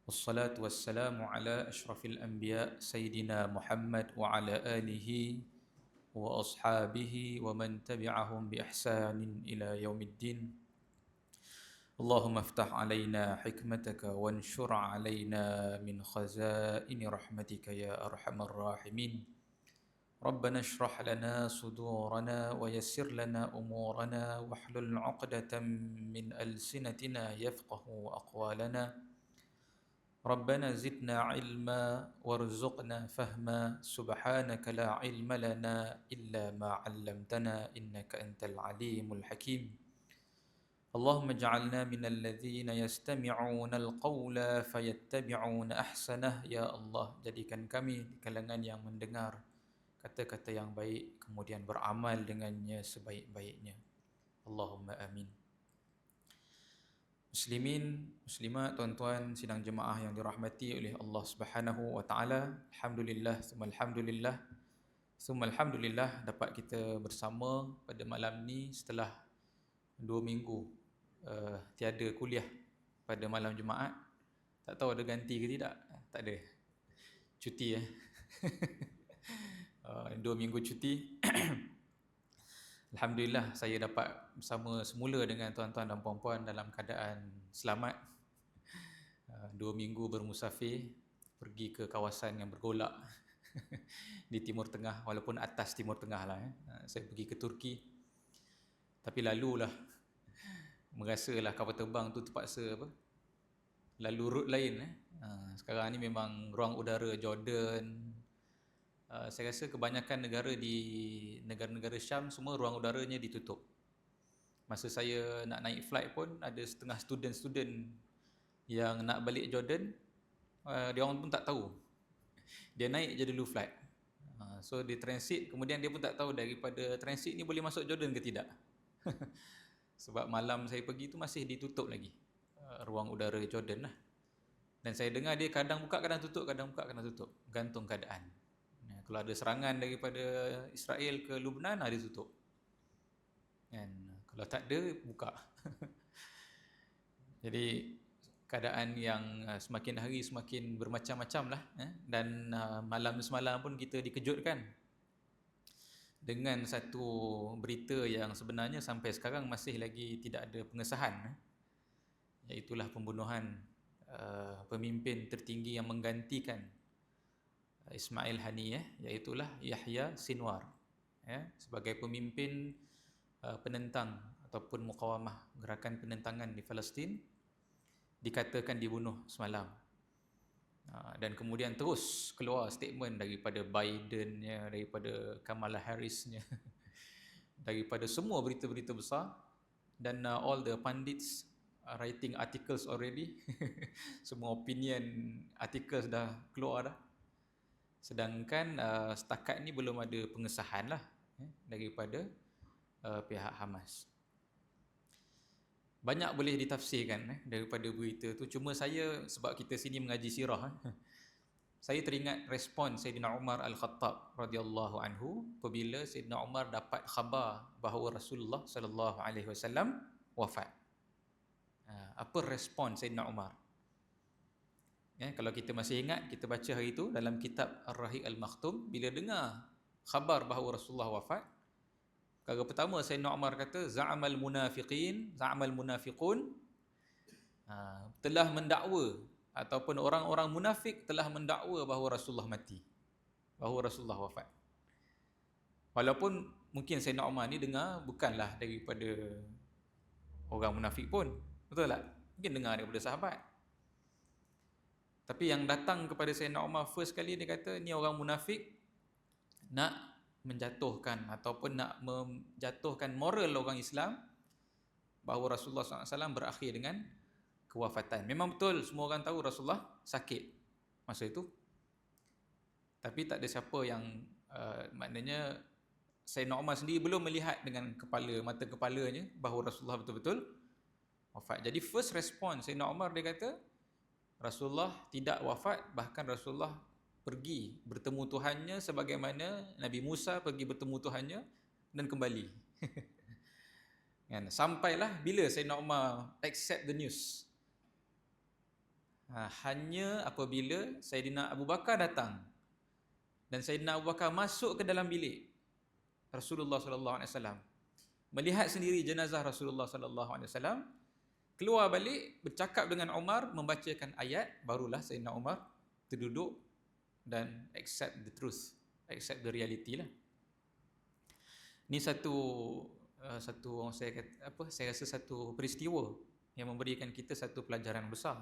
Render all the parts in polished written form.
والصلاة والسلام على أشرف الأنبياء سيدنا محمد وعلى آله وأصحابه ومن تبعهم بإحسان إلى يوم الدين. اللهم افتح علينا حكمتك وانشر علينا من خزائن رحمتك يا أرحم الراحمين. ربنا اشرح لنا صدورنا ويسر لنا أمورنا واحلل عقدة من ألسنتنا يفقه أقوالنا. ربنا زدنا علما وارزقنا فهما سبحانك لا علم لنا إلا ما علمتنا إنك أنت العليم الحكيم. اللهم اجعلنا من الذين يستمعون القول فيتبعون أحسنه يا الله. Jadikan kami di kalangan yang mendengar kata-kata yang baik kemudian beramal dengannya sebaik-baiknya. Allahumma amin. Muslimin, muslimat, tuan-tuan sidang jemaah yang dirahmati oleh Allah Subhanahu wa taala. Alhamdulillah, summa alhamdulillah dapat kita bersama pada malam ni setelah 2 minggu tiada kuliah pada malam Jumaat. Tak tahu ada ganti ke tidak? Tak ada. Cuti 2 minggu cuti. Alhamdulillah saya dapat bersama semula dengan tuan-tuan dan puan-puan dalam keadaan selamat. 2 minggu bermusafir pergi ke kawasan yang bergolak di Timur Tengah, walaupun atas Timur Tengah lah. Saya pergi ke Turki. Tapi lalulah, merasalah kapal terbang tu terpaksa lalu route lain. Sekarang ni memang ruang udara Jordan, saya rasa kebanyakan negara di negara-negara Syam semua ruang udaranya ditutup. Masa saya nak naik flight pun ada setengah student yang nak balik Jordan, dia orang pun tak tahu. Dia naik je dulu flight. So dia transit, kemudian dia pun tak tahu daripada transit ni boleh masuk Jordan ke tidak. Sebab malam saya pergi tu masih ditutup lagi ruang udara Jordan lah. Dan saya dengar dia kadang buka, kadang tutup, kadang buka, kadang tutup, gantung keadaan. Kalau ada serangan daripada Israel ke Lebanon, dia tutup. Kan? Kalau tak ada, buka. Jadi keadaan yang semakin hari semakin bermacam-macam lah. Dan malam semalam pun kita dikejutkan dengan satu berita yang sebenarnya sampai sekarang masih lagi tidak ada pengesahan, iaitulah pembunuhan pemimpin tertinggi yang menggantikan Ismail Haniyeh, iaitulah Yahya Sinwar, sebagai pemimpin penentang ataupun muqawamah, gerakan penentangan di Palestin, dikatakan dibunuh semalam. Dan kemudian terus keluar statement daripada Biden-nya, daripada Kamala Harris-nya, daripada semua berita-berita besar, dan all the pundits are writing articles already. Semua opinion articles dah keluar dah. Sedangkan setakat ni belum ada pengesahan lah daripada pihak Hamas. Banyak boleh ditafsirkan daripada berita tu. Cuma saya, sebab kita sini mengaji sirah, saya teringat respon Sayyidina Umar Al-Khattab radhiyallahu anhu apabila Sayyidina Umar dapat khabar bahawa Rasulullah sallallahu alaihi wasallam wafat. Apa respon Sayyidina Umar? Kalau kita masih ingat, kita baca hari itu dalam kitab Ar-Rahiq Al-Makhtum, bila dengar khabar bahawa Rasulullah wafat, perkara pertama Sayyidina Umar kata, za'amal munafiqun, telah mendakwa, ataupun orang-orang munafik telah mendakwa bahawa Rasulullah mati, bahawa Rasulullah wafat. Walaupun mungkin Sayyidina Umar ni dengar bukanlah daripada orang munafik pun, betul tak? Mungkin dengar daripada sahabat. Tapi yang datang kepada Sayyidina Umar first kali, dia kata ni orang munafik nak menjatuhkan ataupun nak menjatuhkan moral orang Islam bahawa Rasulullah SAW berakhir dengan kewafatan. Memang betul, semua orang tahu Rasulullah sakit masa itu. Tapi tak ada siapa yang maknanya Sayyidina Umar sendiri belum melihat dengan mata kepalanya bahawa Rasulullah betul-betul wafat. Jadi first response Sayyidina Umar, dia kata Rasulullah tidak wafat, bahkan Rasulullah pergi bertemu Tuhannya sebagaimana Nabi Musa pergi bertemu Tuhannya dan kembali. Sampailah bila Sayyidina Umar accept the news. Hanya apabila Sayyidina Abu Bakar datang dan Sayyidina Abu Bakar masuk ke dalam bilik Rasulullah sallallahu alaihi wasallam, melihat sendiri jenazah Rasulullah sallallahu alaihi wasallam, keluar balik bercakap dengan Umar, membacakan ayat, barulah Sayyidina Umar terduduk dan accept the truth, accept the reality lah. Ni satu saya rasa satu peristiwa yang memberikan kita satu pelajaran besar.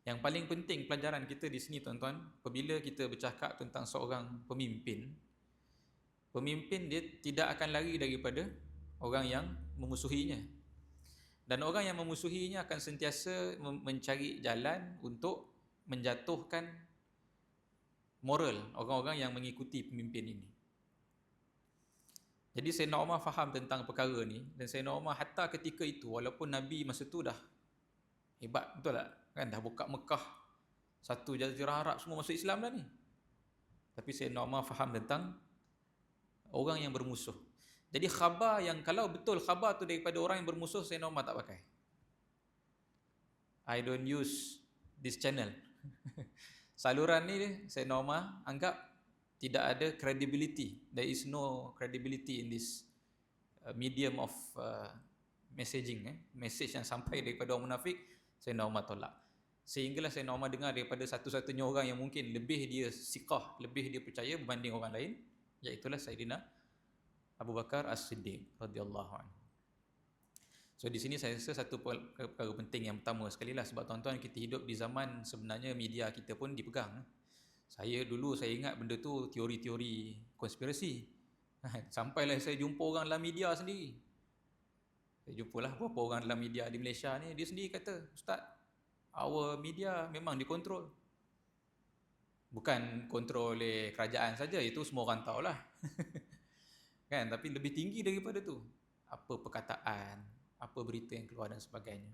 Yang paling penting pelajaran kita di sini tuan-tuan, apabila kita bercakap tentang seorang pemimpin, pemimpin dia tidak akan lari daripada orang yang memusuhinya. Dan orang yang memusuhinya akan sentiasa mencari jalan untuk menjatuhkan moral orang-orang yang mengikuti pemimpin ini. Jadi Sayyidina Umar faham tentang perkara ni, dan Sayyidina Umar hatta ketika itu, walaupun Nabi masa tu dah hebat, betul tak? Kan dah buka Mekah, satu jazirah Arab semua masuk Islam dah ni. Tapi Sayyidina Umar faham tentang orang yang bermusuh. Jadi khabar yang, kalau betul khabar tu daripada orang yang bermusuh, Sayyidina Umar tak pakai. I don't use this channel. Saluran ni Sayyidina Umar anggap tidak ada credibility. There is no credibility in this medium of messaging. Message yang sampai daripada orang munafik, Sayyidina Umar tolak. Sehinggalah Sayyidina Umar dengar daripada satu-satunya orang yang mungkin lebih dia siqah, lebih dia percaya berbanding orang lain, iaitulah Sayyidina Abu Bakar As-Siddiq radhiyallahu anhu. So di sini saya rasa satu perkara penting yang pertama sekali lah, sebab tuan-tuan kita hidup di zaman sebenarnya media kita pun dipegang. Saya ingat benda tu teori-teori konspirasi. Sampailah saya jumpa orang dalam media sendiri. Saya jumpalah beberapa orang dalam media di Malaysia ni, dia sendiri kata, "Ustaz, our media memang dikontrol." Bukan kontrol oleh kerajaan saja, itu semua orang tahulah. Kan, tapi lebih tinggi daripada tu. Apa perkataan, apa berita yang keluar dan sebagainya.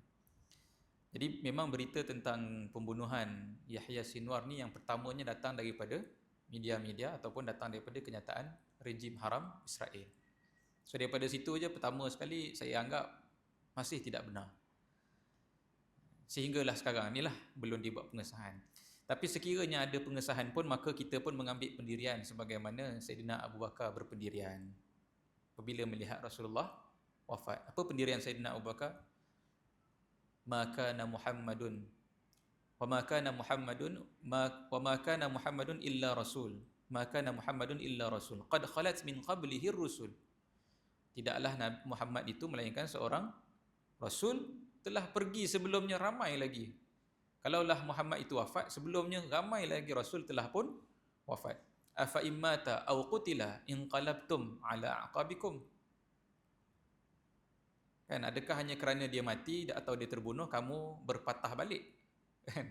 Jadi memang berita tentang pembunuhan Yahya Sinwar ni yang pertamanya datang daripada media-media ataupun datang daripada kenyataan rejim haram Israel. So daripada situ je pertama sekali saya anggap masih tidak benar. Sehinggalah sekarang inilah belum dibuat pengesahan. Tapi sekiranya ada pengesahan pun, maka kita pun mengambil pendirian sebagaimana Sayyidina Abu Bakar berpendirian apabila melihat Rasulullah wafat. Apa pendirian Sayyidina Abu Bakar? Maka Muhammadun wa ma kana Muhammadun illa rasul, maka Muhammadun illa rasul qad khalat min qablihi rusul. Tidaklah Nabi Muhammad itu melainkan seorang rasul, telah pergi sebelumnya ramai lagi. Kalaulah Muhammad itu wafat, sebelumnya ramai lagi rasul telah pun wafat. Afa immata aw qutila inqalabtum ala aqabikum. Kan, adakah hanya kerana dia mati atau dia terbunuh kamu berpatah balik? Kan?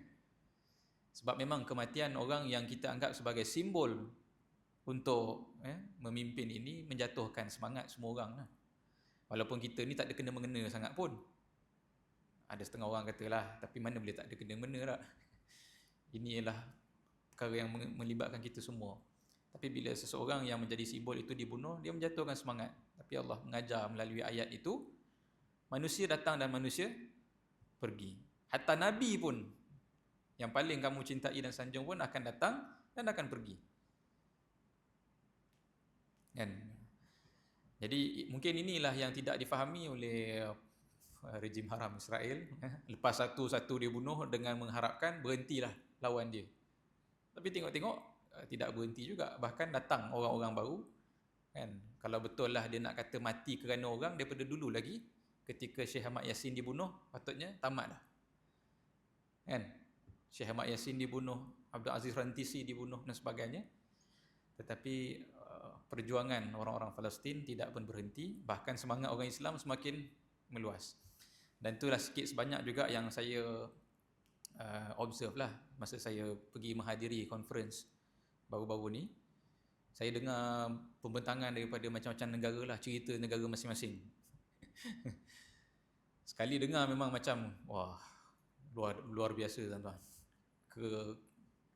Sebab memang kematian orang yang kita anggap sebagai simbol untuk memimpin ini menjatuhkan semangat semua orang lah. Walaupun kita ni tak ada kena-mengena sangat pun. Ada setengah orang katalah, tapi mana boleh tak ada kena-mengena tak? Ini ialah perkara yang melibatkan kita semua. Tapi bila seseorang yang menjadi simbol itu dibunuh, dia menjatuhkan semangat. Tapi Allah mengajar melalui ayat itu, manusia datang dan manusia pergi. Hatta Nabi pun, yang paling kamu cintai dan sanjung pun akan datang dan akan pergi. Kan? Jadi mungkin inilah yang tidak difahami oleh rejim haram Israel. Lepas satu-satu dia bunuh dengan mengharapkan berhentilah lawan dia. Tapi tengok-tengok tidak berhenti juga. Bahkan datang orang-orang baru. Kan? Kalau betul lah dia nak kata mati kerana orang, daripada dulu lagi ketika Syekh Ahmad Yassin dibunuh, patutnya tamat dah. Kan? Syekh Ahmad Yassin dibunuh, Abdul Aziz Rantisi dibunuh dan sebagainya. Tetapi perjuangan orang-orang Palestin tidak pun berhenti, bahkan semangat orang Islam semakin meluas. Dan itulah sikit sebanyak juga yang saya observe lah masa saya pergi menghadiri conference baru-baru ni. Saya dengar pembentangan daripada macam-macam negara lah, cerita negara masing-masing. Sekali dengar memang macam wah, luar biasa tuan-tuan.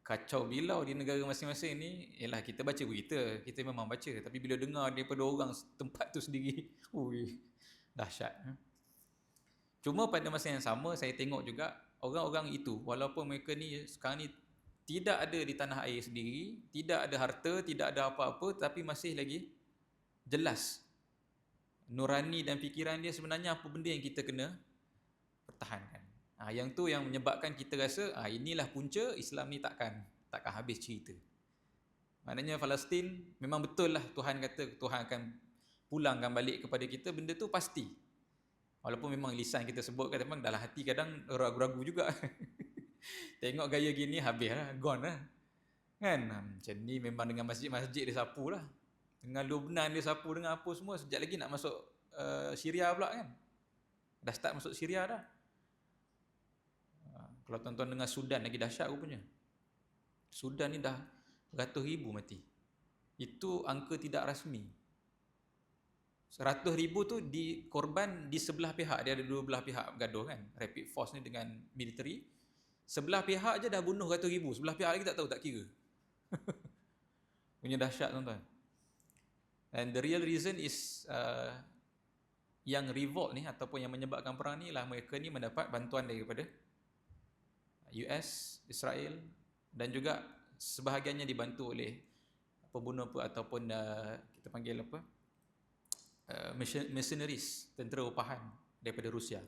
Kacau bilau di negara masing-masing ni. Yalah, kita baca berita, kita memang baca, tapi bila dengar daripada orang tempat tu sendiri, ui, dahsyat. Cuma pada masa yang sama saya tengok juga orang-orang itu walaupun mereka ni sekarang ni tidak ada di tanah air sendiri, tidak ada harta, tidak ada apa-apa, tapi masih lagi jelas nurani dan fikiran dia sebenarnya apa benda yang kita kena pertahankan. Yang tu yang menyebabkan kita rasa inilah punca Islam ni takkan habis cerita. Maknanya Palestin memang betul lah Tuhan kata Tuhan akan pulangkan balik kepada kita, benda tu pasti. Walaupun memang lisan kita sebutkan, memang dalam hati kadang ragu-ragu juga. Tengok gaya gini habis lah, gone lah. Kan? Macam ni memang dengan masjid-masjid dia sapu lah. Dengan Lubnan dia sapu, dengan apa semua. Sekejap lagi nak masuk Syria pula kan. Dah start masuk Syria dah. Kalau tuan-tuan dengar Sudan lagi dahsyat rupanya. Sudan ni dah ratus ribu mati. Itu angka tidak rasmi. 100,000 tu korban di sebelah pihak. Dia ada dua belah pihak bergaduh kan. Rapid force ni dengan military. Sebelah pihak je dah bunuh 100,000. Sebelah pihak lagi tak tahu, tak kira. Punya dahsyat tuan-tuan. And the real reason is yang revolt ni ataupun yang menyebabkan perang ni lah mereka ni mendapat bantuan daripada US, Israel dan juga sebahagiannya dibantu oleh pembunuh ataupun kita panggil apa? Mercenaries, tentera upahan daripada Rusia.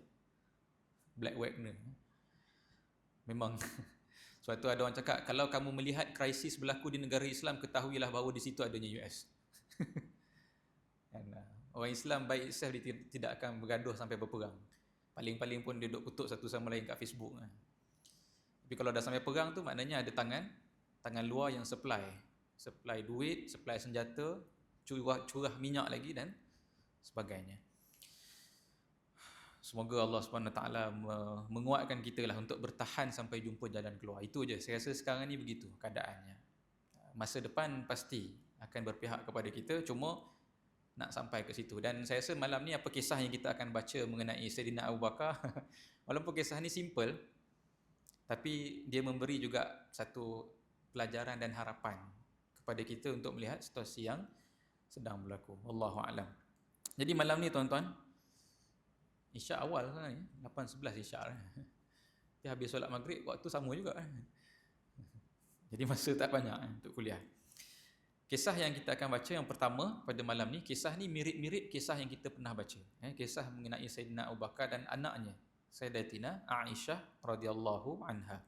Black Wagner. Memang suatu ada orang cakap, kalau kamu melihat krisis berlaku di negara Islam, ketahuilah bahawa di situ adanya US. Dan orang Islam by itself dia tidak akan bergaduh sampai berperang. Paling-paling pun dia duduk kutuk satu sama lain kat Facebook. Tapi kalau dah sampai perang tu maknanya ada tangan luar yang supply duit, supply senjata, curah minyak lagi dan sebagainya. Semoga Allah SWT menguatkan kita lah untuk bertahan sampai jumpa jalan keluar. Itu je. Saya rasa sekarang ni begitu keadaannya. Masa depan pasti akan berpihak kepada kita, cuma nak sampai ke situ. Dan saya rasa malam ni apa kisah yang kita akan baca mengenai Sayyidina Abu Bakar, walaupun kisah ni simple, tapi dia memberi juga satu pelajaran dan harapan kepada kita untuk melihat situasi yang sedang berlaku. Wallahu a'lam. Jadi malam ni tuan-tuan, Isyak awal kan, 8.11 Isyak lah. Dia habis solat maghrib, waktu sama juga. Jadi masa tak banyak untuk kuliah. Kisah yang kita akan baca yang pertama pada malam ni, kisah ni mirip-mirip kisah yang kita pernah baca. Kisah mengenai Sayyidina Abu Bakar dan anaknya, Sayyidatina Aisyah radhiyallahu anha.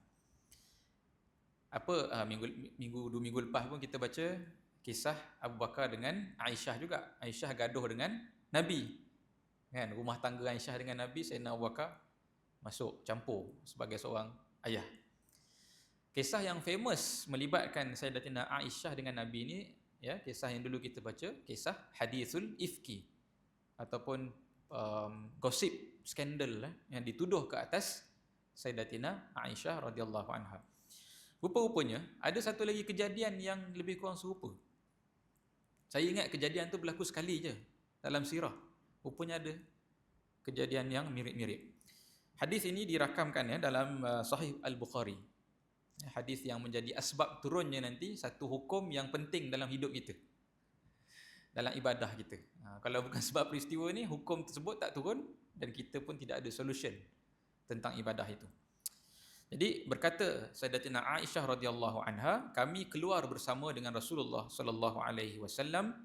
Dua minggu lepas pun kita baca kisah Abu Bakar dengan Aisyah juga. Aisyah gaduh dengan Nabi. Kan, rumah tangga Aisyah dengan Nabi, Sayyidina Abu Bakar masuk campur sebagai seorang ayah. Kisah yang famous melibatkan Sayyidatina Aisyah dengan Nabi ni, ya, kisah yang dulu kita baca, kisah hadithul ifki ataupun gosip, skandal yang dituduh ke atas Sayyidatina Aisyah radhiyallahu anha. Rupa-rupanya ada satu lagi kejadian yang lebih kurang serupa. Saya ingat kejadian tu berlaku sekali je dalam sirah. Rupanya ada kejadian yang mirip-mirip. Hadis ini dirakamkan dalam Sahih Al-Bukhari. Hadis yang menjadi asbab turunnya nanti satu hukum yang penting dalam hidup kita, dalam ibadah kita. Kalau bukan sebab peristiwa ni, hukum tersebut tak turun dan kita pun tidak ada solution tentang ibadah itu. Jadi berkata Sayyidatina Aisyah radhiyallahu anha, kami keluar bersama dengan Rasulullah sallallahu alaihi wasallam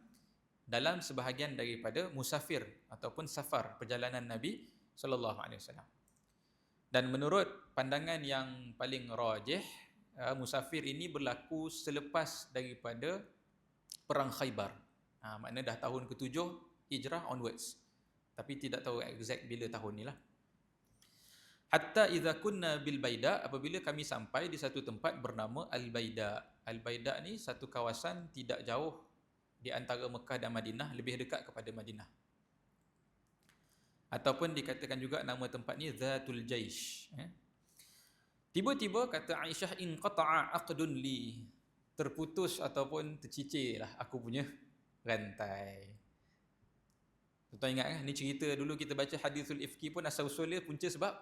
dalam sebahagian daripada musafir ataupun safar perjalanan Nabi sallallahu alaihi wasallam. Dan menurut pandangan yang paling rajih, musafir ini berlaku selepas daripada perang Khaybar. Maknanya dah tahun ke-7 Hijrah onwards. Tapi tidak tahu exact bila tahun ni lah. Hatta idza kunna bil Baida, apabila kami sampai di satu tempat bernama Al-Baida. Al-Baida ni satu kawasan tidak jauh di antara Mekah dan Madinah, lebih dekat kepada Madinah. Ataupun dikatakan juga nama tempat ni Zatul Jaish. Tiba-tiba kata Aisyah, inqata'a aqdun li, terputus ataupun tercicirlah aku punya rantai. Tuan ingat kan, ni cerita dulu kita baca hadithul ifki pun asal-usulnya punca sebab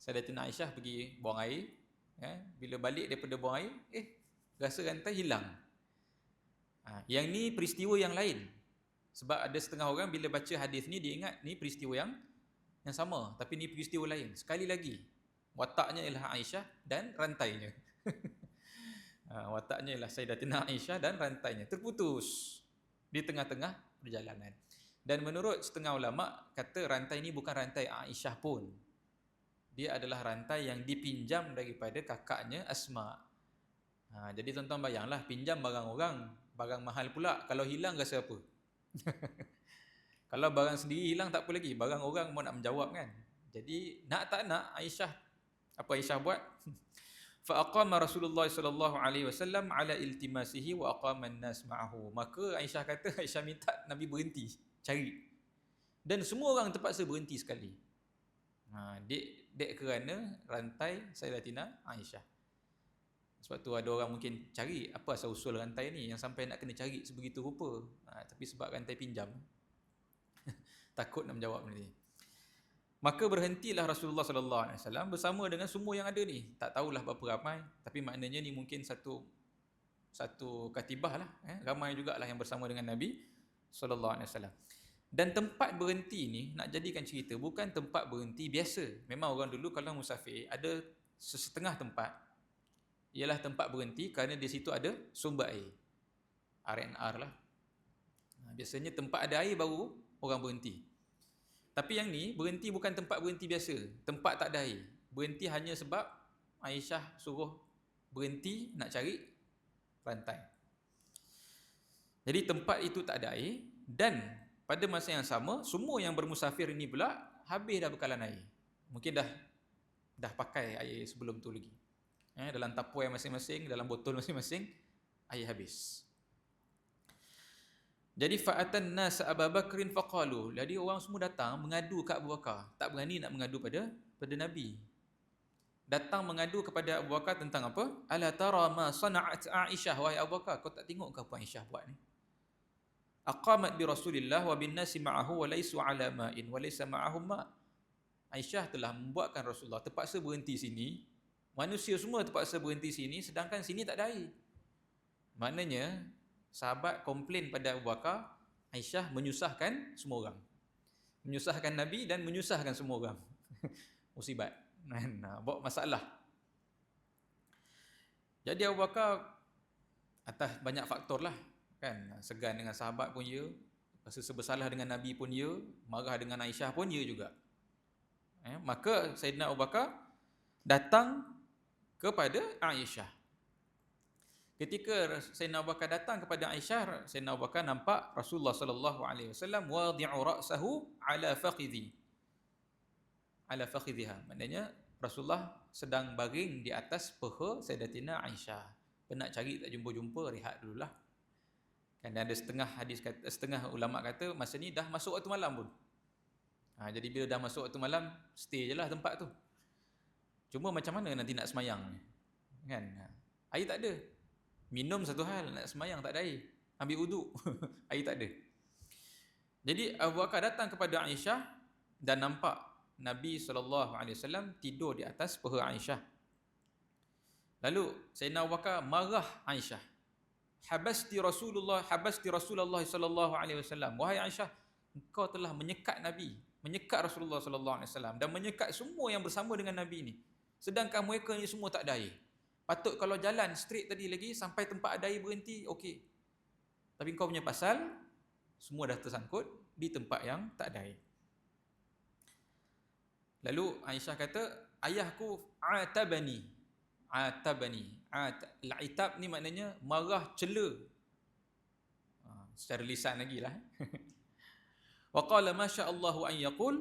Sayyidatina Aisyah pergi buang air, bila balik daripada buang air, rasa rantai hilang. Yang ni peristiwa yang lain. Sebab ada setengah orang bila baca hadis ni dia ingat ni peristiwa yang sama, tapi ni peristiwa lain. Sekali lagi Wataknya ialah Aisyah dan rantainya. Wataknya ialah Sayyidatina Aisyah dan rantainya terputus di tengah-tengah perjalanan. Dan menurut setengah ulama kata rantai ini bukan rantai Aisyah pun. Dia adalah rantai yang dipinjam daripada kakaknya Asma. Jadi tuan-tuan bayanglah, pinjam barang orang, barang mahal pula, kalau hilang rasa apa? Kalau barang sendiri hilang tak apa lagi, barang orang mau nak menjawab kan. Jadi nak tak nak Aisyah, apa Aisyah buat? Fa aqama Rasulullah sallallahu alaihi wasallam ala iltimasihi wa aqama an-nas ma'ahu. Maka Aisyah kata, Aisyah minta Nabi berhenti cari. Dan semua orang terpaksa berhenti sekali. Dek kerana rantai Sayyidatina Aisyah. Sebab tu ada orang mungkin cari apa asal usul rantai ni yang sampai nak kena cari sebegitu rupa. Tapi sebab rantai pinjam. Takut nak menjawab nanti. Maka berhentilah Rasulullah sallallahu alaihi wasallam bersama dengan semua yang ada ni. Tak tahulah berapa ramai, tapi maknanya ni mungkin satu katibah lah, ramai jugalah yang bersama dengan Nabi sallallahu alaihi wasallam. Dan tempat berhenti ni nak jadikan cerita bukan tempat berhenti biasa. Memang orang dulu kalau musafir ada setengah tempat ialah tempat berhenti kerana di situ ada sumber air. R&R lah. Biasanya tempat ada air baru orang berhenti. Tapi yang ni berhenti bukan tempat berhenti biasa. Tempat tak ada air. Berhenti hanya sebab Aisyah suruh berhenti nak cari rantai. Jadi tempat itu tak ada air dan pada masa yang sama semua yang bermusafir ini pula habis dah bekalan air. Mungkin dah pakai air sebelum tu lagi. Dalam tapuai masing-masing, dalam botol masing-masing air habis. Jadi fa'atan nas Abu Bakrin faqalu. Jadi orang semua datang mengadu ke Abu Bakar. Tak berani nak mengadu pada Nabi. Datang mengadu kepada Abu Bakar tentang apa? Ala tara ma sana'at Aisyah. Wahai Abu Bakar, kau tak tengok ke apa Aisyah buat ni? Aqamat bi Rasulillah wa bin nasi ma'ahu wa laysu ala ma'in wa laysa ma'ahum ma'. Aisyah telah membuatkan Rasulullah terpaksa berhenti sini. Manusia semua terpaksa berhenti sini sedangkan sini tak ada air. Maknanya sahabat komplain pada Abu Bakar, Aisyah menyusahkan semua orang. Menyusahkan Nabi dan menyusahkan semua orang. Musibat. Bawa masalah. Jadi Abu Bakar atas banyak faktor lah. Kan? Segan dengan sahabat pun ya. Rasa bersalah dengan Nabi pun ya. Marah dengan Aisyah pun ya juga. Maka Sayyidina Abu Bakar datang kepada Aisyah. Ketika Sayyidina Abu Bakar datang kepada Aisyah, Sayyidina Abu Bakar nampak Rasulullah sallallahu alaihi wasallam wadi'u ra'sahu ala fakhidhiha. Maknanya Rasulullah sedang baring di atas peha Sayyidatina Aisyah. Penat cari tak jumpa-jumpa, rehat dululah. Kan ada setengah ulama kata masa ni dah masuk waktu malam pun. Jadi bila dah masuk waktu malam, stay je lah tempat tu. Cuma macam mana nanti nak semayang? Kan? Air tak ada. Minum satu hal, nak semayang tak ada air. Ambil wuduk, air tak ada. Jadi Abu Bakar datang kepada Aisyah dan nampak Nabi SAW tidur di atas peha Aisyah. Lalu Sayyidina Abu Bakar marah Aisyah. Habasti Rasulullah sallallahu alaihi wasallam. Wahai Aisyah, engkau telah menyekat Nabi, menyekat Rasulullah sallallahu alaihi wasallam dan menyekat semua yang bersama dengan Nabi ni. Sedangkan mereka ni semua tak ada air. Patut kalau jalan straight tadi lagi sampai tempat ada air berhenti, okey. Tapi kau punya pasal semua dah tersangkut di tempat yang tak ada air. Lalu Aisyah kata, ayahku atabani. Al-itab ni maknanya marah, cela. Secara lisan lagi lah. Wa qala ma sya'allahu an yaqul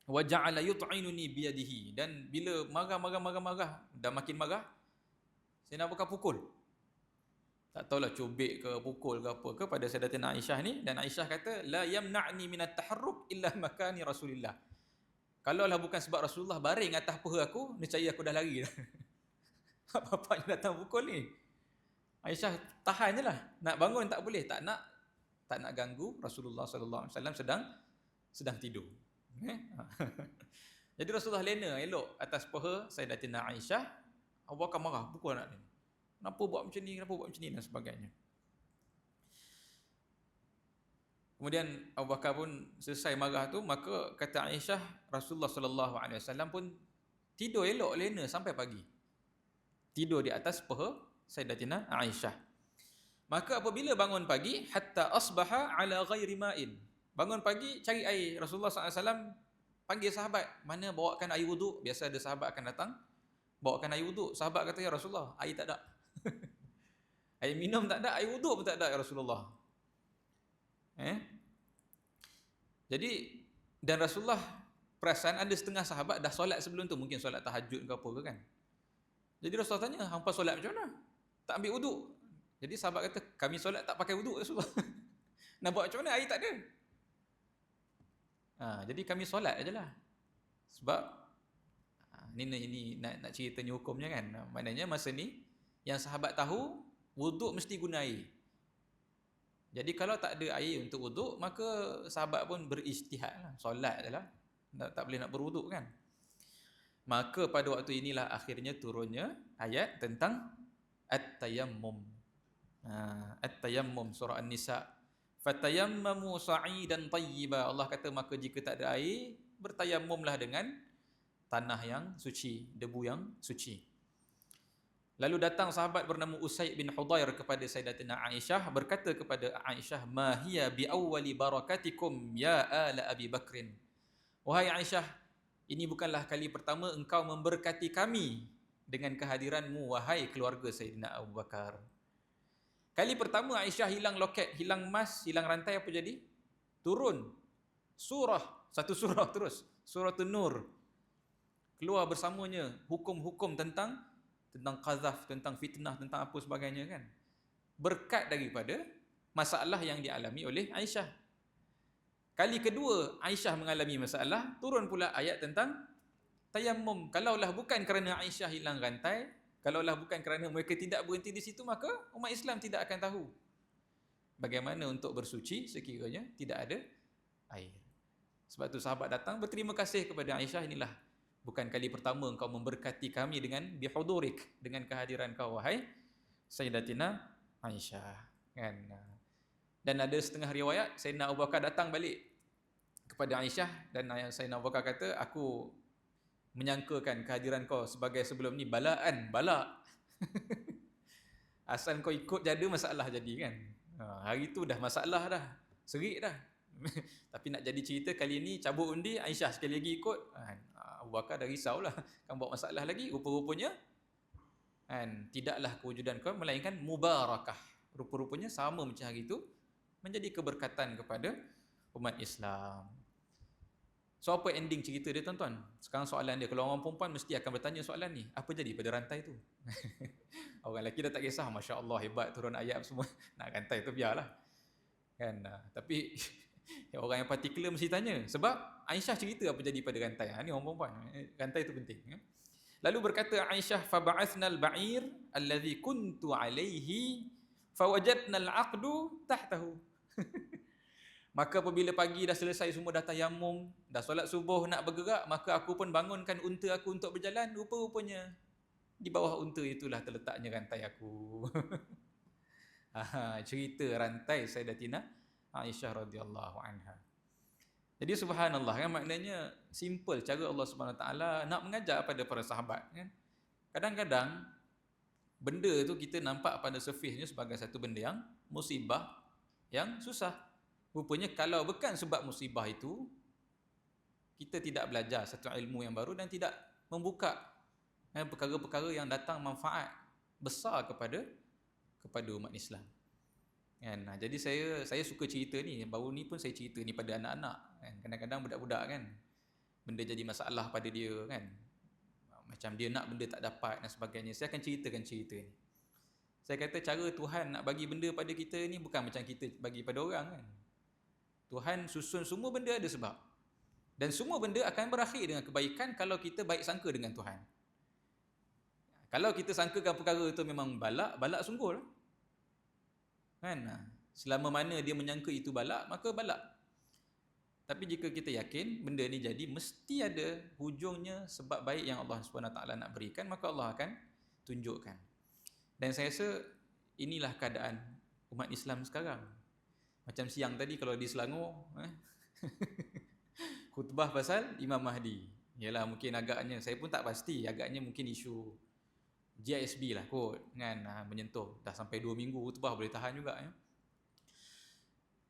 wa ja'ala yut'inuni biyadihi. Dan bila marah, dah makin marah, Sayyidina Abu Bakar pukul. Tak tahulah cubit ke pukul ke apa ke pada Sayyidatina Aisyah ni. Dan Aisyah kata, la yamna'ni minat taharruk illa makani Rasulillah. Kalaulah bukan sebab Rasulullah baring atas peha aku, nescaya aku dah lari dah. Bapaknya datang pukul ni. Aisyah tahan je lah. Nak bangun tak boleh, tak nak ganggu Rasulullah sallallahu alaihi wasallam sedang tidur. Jadi Rasulullah lena elok atas peha Sayyidatina Aisyah. Abu Bakar marah, pukul anak ni. Kenapa buat macam ni dan sebagainya. Kemudian Abu Bakar pun selesai marah tu, maka kata Aisyah, Rasulullah sallallahu alaihi wasallam pun tidur elok lena sampai pagi. Tidur di atas peha Sayyidatina Aisyah. Maka apabila bangun pagi, hatta asbaha ala ghairi ma'in. Bangun pagi cari air. Rasulullah SAW panggil sahabat, mana bawakan air wuduk. Biasa ada sahabat akan datang, bawakan air wuduk. Sahabat kata, ya Rasulullah, air tak ada. Air minum tak ada, air wuduk pun tak ada, ya Rasulullah. Jadi, dan Rasulullah perasan ada setengah sahabat dah solat sebelum tu, mungkin solat tahajud ke apa ke kan. Jadi Rasulullah tanya, hampa solat macam mana? Tak ambil wuduk. Jadi sahabat kata, kami solat tak pakai wuduk Rasulullah. Nak buat macam mana? Air tak ada. Jadi kami solat ajalah. Sebab ini nak ceritanya hukumnya kan. Maknanya masa ni yang sahabat tahu wuduk mesti guna air. Jadi kalau tak ada air untuk wuduk, maka sahabat pun berijtihad lah, solat ajalah. Tak boleh nak berwuduk kan. Maka pada waktu inilah akhirnya turunnya ayat tentang at-tayammum. At-tayammum, surah An-Nisa. Fatayammamu sa'idan tayyiba. Allah kata maka jika tak ada air, bertayammumlah dengan tanah yang suci, debu yang suci. Lalu datang sahabat bernama Usaid bin Hudayr kepada Sayyidatina Aisyah, berkata kepada Aisyah, "Ma hiya bi awwali barakatikum ya ala Abi Bakrin." Wahai Aisyah, ini bukanlah kali pertama engkau memberkati kami dengan kehadiranmu, wahai keluarga Sayyidina Abu Bakar. Kali pertama Aisyah hilang loket, hilang emas, hilang rantai, apa jadi? Turun satu surah terus, surah An-Nur. Keluar bersamanya hukum-hukum tentang qazaf, tentang fitnah, tentang apa sebagainya kan. Berkat daripada masalah yang dialami oleh Aisyah. Kali kedua Aisyah mengalami masalah, turun pula ayat tentang tayammum. Kalaulah bukan kerana Aisyah hilang rantai, kalaulah bukan kerana mereka tidak berhenti di situ, maka umat Islam tidak akan tahu bagaimana untuk bersuci sekiranya tidak ada air. Sebab tu sahabat datang berterima kasih kepada Aisyah, inilah bukan kali pertama engkau memberkati kami dengan bihudurik, dengan kehadiran kau wahai Sayyidatina Aisyah kan. Dan ada setengah riwayat Sayyidina Abu Bakar datang balik kepada Aisyah dan Sayyidina Abu Bakar kata, aku menyangkakan kehadiran kau sebagai sebelum ni bala. Asal kau ikut jadi masalah jadi kan. Hari tu dah masalah dah, serik dah. Tapi nak jadi cerita kali ni cabut undi, Aisyah sekali lagi ikut. Abu Bakar dah risaulah, kan bawa masalah lagi. Rupa-rupanya kan tidaklah kewujudan kau melainkan mubarakah. Rupa-rupanya sama macam hari tu menjadi keberkatan kepada umat Islam. So apa ending cerita dia tuan-tuan? Sekarang soalan dia, kalau orang perempuan mesti akan bertanya soalan ni, apa jadi pada rantai tu? Orang lelaki dah tak kisah, Masya Allah hebat turun ayat semua, nak rantai tu biarlah kan. Tapi orang yang particular mesti tanya, sebab Aisyah cerita apa jadi pada rantai. Ni orang perempuan, rantai tu penting. Lalu berkata Aisyah, faba'athnal ba'ir alladhi kuntu alaihi fawajadnal aqdu tahtahu. Maka apabila pagi dah selesai semua, dah tayammum, dah solat subuh, nak bergerak, maka aku pun bangunkan unta aku untuk berjalan. Rupa-rupanya di bawah unta itulah terletaknya rantai aku. Cerita rantai Sayyidatina Aisyah radhiyallahu anha. Jadi subhanallah kan, maknanya simple cara Allah Subhanahu taala nak mengajar pada para sahabat kan. Kadang-kadang benda tu kita nampak pada surface-nya sebagai satu benda yang musibah, yang susah. Rupanya kalau bukan sebab musibah itu, kita tidak belajar satu ilmu yang baru dan tidak membuka perkara-perkara yang datang manfaat besar kepada umat Islam. Kan? Jadi saya suka cerita ni, baru ni pun saya cerita ni pada anak-anak. Kan? Kadang-kadang budak-budak kan, benda jadi masalah pada dia kan. Macam dia nak benda tak dapat dan sebagainya. Saya akan ceritakan cerita ni. Saya kata cara Tuhan nak bagi benda pada kita ni bukan macam kita bagi pada orang kan. Tuhan susun semua benda ada sebab. Dan semua benda akan berakhir dengan kebaikan kalau kita baik sangka dengan Tuhan. Kalau kita sangkakan perkara itu memang balak sungguh lah. Kan? Selama mana dia menyangka itu balak, maka balak. Tapi jika kita yakin benda ni jadi, mesti ada hujungnya sebab baik yang Allah SWT nak berikan, maka Allah akan tunjukkan. Dan saya rasa inilah keadaan umat Islam sekarang. Macam siang tadi kalau di Selangor khutbah pasal Imam Mahdi Yalah, mungkin agaknya, saya pun tak pasti, agaknya mungkin isu GISB lah kot kan, menyentuh dah sampai 2 minggu khutbah boleh tahan juga ya.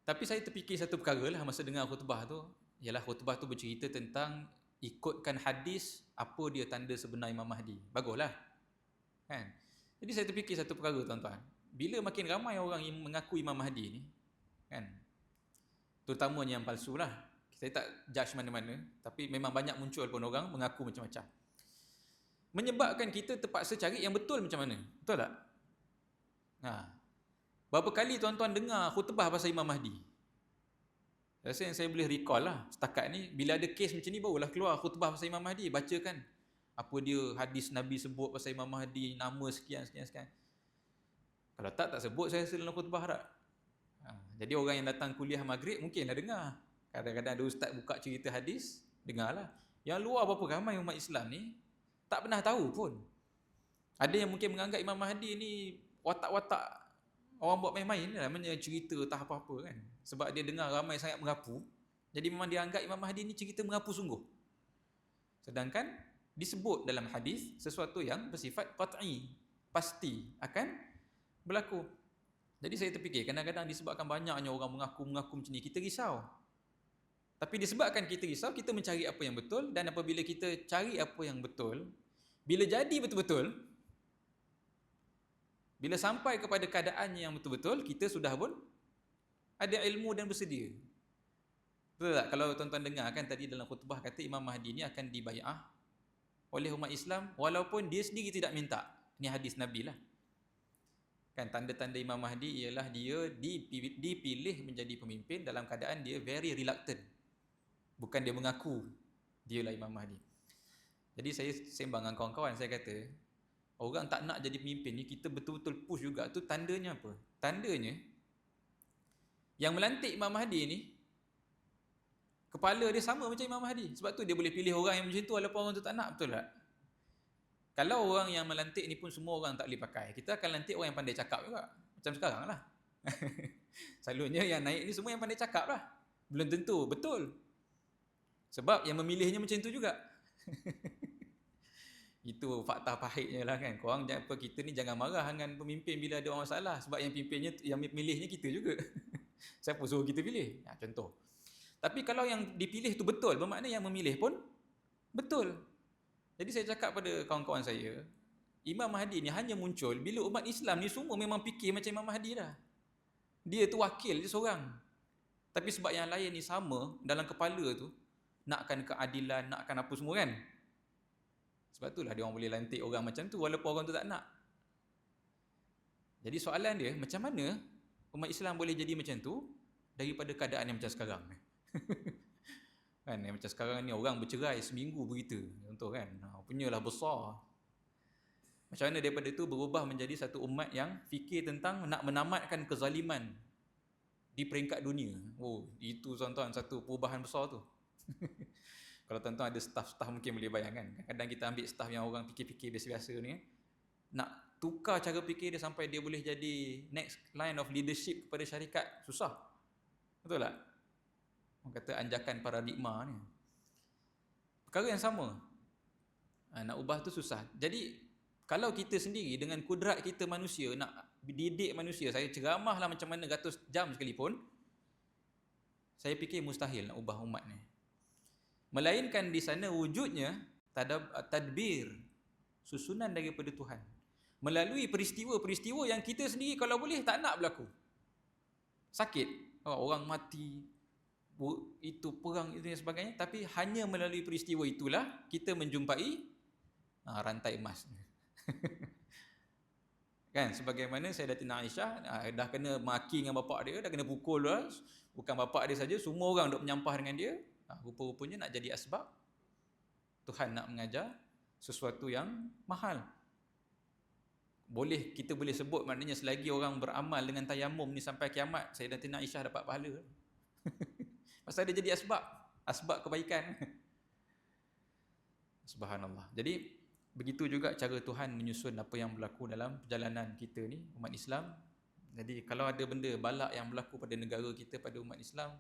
Tapi saya terfikir satu perkara lah masa dengar khutbah tu, ialah khutbah tu bercerita tentang ikutkan hadis apa dia tanda sebenar Imam Mahdi. Baguslah kan. Jadi saya terfikir satu perkara tuan-tuan, bila makin ramai orang yang mengaku Imam Mahdi ni kan, terutamanya yang palsu lah, saya tak judge mana-mana, tapi memang banyak muncul pun orang mengaku macam-macam, menyebabkan kita terpaksa cari yang betul macam mana. Betul tak? Berapa kali tuan-tuan dengar khutbah pasal Imam Mahdi? Rasa yang saya boleh recall lah setakat ni, bila ada kes macam ni barulah keluar khutbah pasal Imam Mahdi, bacakan apa dia hadis Nabi sebut pasal Imam Mahdi, nama sekian. Kalau tak sebut saya rasa dalam khutbah tak. Jadi orang yang datang kuliah maghrib mungkinlah dengar. Kadang-kadang ada ustaz buka cerita hadis, dengarlah. Yang luar berapa ramai umat Islam ni tak pernah tahu pun. Ada yang mungkin menganggap Imam Mahdi ni watak-watak orang buat main-main lah, namanya cerita tak apa-apa kan. Sebab dia dengar ramai sangat merapu, jadi memang dia anggap Imam Mahdi ni cerita merapu sungguh. Sedangkan disebut dalam hadis sesuatu yang bersifat qat'i, pasti akan berlaku. Jadi saya terfikir kadang-kadang disebabkan banyaknya orang mengaku macam ni, kita risau. Tapi disebabkan kita risau, kita mencari apa yang betul, dan apabila kita cari apa yang betul, bila jadi betul-betul, bila sampai kepada keadaannya yang betul-betul, kita sudah pun ada ilmu dan bersedia. Betul tak? Kalau tuan-tuan dengar kan tadi dalam khutbah kata Imam Mahdi ni akan dibai'ah oleh umat Islam walaupun dia sendiri tidak minta. Ini hadis Nabi lah. Kan tanda-tanda Imam Mahdi ialah dia dipilih menjadi pemimpin dalam keadaan dia very reluctant. Bukan dia mengaku dialah Imam Mahdi. Jadi saya sembang dengan kawan-kawan, saya kata orang tak nak jadi pemimpin ni, kita betul-betul push juga. Tu tandanya apa? Tandanya yang melantik Imam Mahdi ni kepala dia sama macam Imam Mahdi. Sebab tu dia boleh pilih orang yang macam tu walaupun orang tu tak nak. Betul tak? Kalau orang yang melantik ni pun semua orang tak boleh pakai, kita akan lantik orang yang pandai cakap juga. Macam sekarang lah. Selalunya yang naik ni semua yang pandai cakap lah. Belum tentu betul. Sebab yang memilihnya macam tu juga. Itu fakta pahitnya lah kan. Korang kita ni jangan marah dengan pemimpin bila ada orang masalah, sebab yang pimpinnya, yang milihnya kita juga. Siapa suruh kita pilih? Contoh. Tapi kalau yang dipilih tu betul, bermakna yang memilih pun betul. Jadi saya cakap pada kawan-kawan saya, Imam Mahdi ni hanya muncul bila umat Islam ni semua memang fikir macam Imam Mahdi dah. Dia tu wakil je seorang. Tapi sebab yang lain ni sama dalam kepala tu, nakkan keadilan, nakkan apa semua kan. Sebab itulah dia orang boleh lantik orang macam tu walaupun orang tu tak nak. Jadi soalan dia, macam mana umat Islam boleh jadi macam tu daripada keadaan yang macam sekarang ni? Kan yang macam sekarang ni orang bercerai seminggu begitu, contoh kan. Punyalah besar. Macam mana daripada tu berubah menjadi satu umat yang fikir tentang nak menamatkan kezaliman di peringkat dunia. Oh, itu tuan-tuan satu perubahan besar tu. Kalau tuan-tuan ada staff mungkin boleh bayangkan. Kadang-kadang kita ambil staff yang orang fikir-fikir biasa-biasa ni, nak tukar cara fikir dia sampai dia boleh jadi next line of leadership kepada syarikat, susah. Betul tak? Orang kata anjakan paradigma ni. Perkara yang sama. Nak ubah tu susah. Jadi kalau kita sendiri dengan kudrat kita manusia nak didik manusia, saya ceramahlah macam mana ratus jam sekalipun, saya fikir mustahil nak ubah umat ni. Melainkan di sana wujudnya tadbir, susunan daripada Tuhan melalui peristiwa-peristiwa yang kita sendiri kalau boleh tak nak berlaku. Sakit, orang mati, itu perang itu dan sebagainya, tapi hanya melalui peristiwa itulah kita menjumpai rantai emas. Kan, sebagaimana Sayyidatina Aisyah dah kena maki dengan bapak dia, dah kena pukul lah. Bukan bapak dia saja, semua orang duk menyampah dengan dia. Rupa-rupanya nak jadi asbab, Tuhan nak mengajar sesuatu yang mahal. Kita boleh sebut maknanya selagi orang beramal dengan tayamum ni sampai kiamat, Sayyidatina Aisyah dapat pahala. Pasal dia jadi asbab kebaikan. Subhanallah. Jadi begitu juga cara Tuhan menyusun apa yang berlaku dalam perjalanan kita ni, umat Islam. Jadi kalau ada benda balak yang berlaku pada negara kita, pada umat Islam,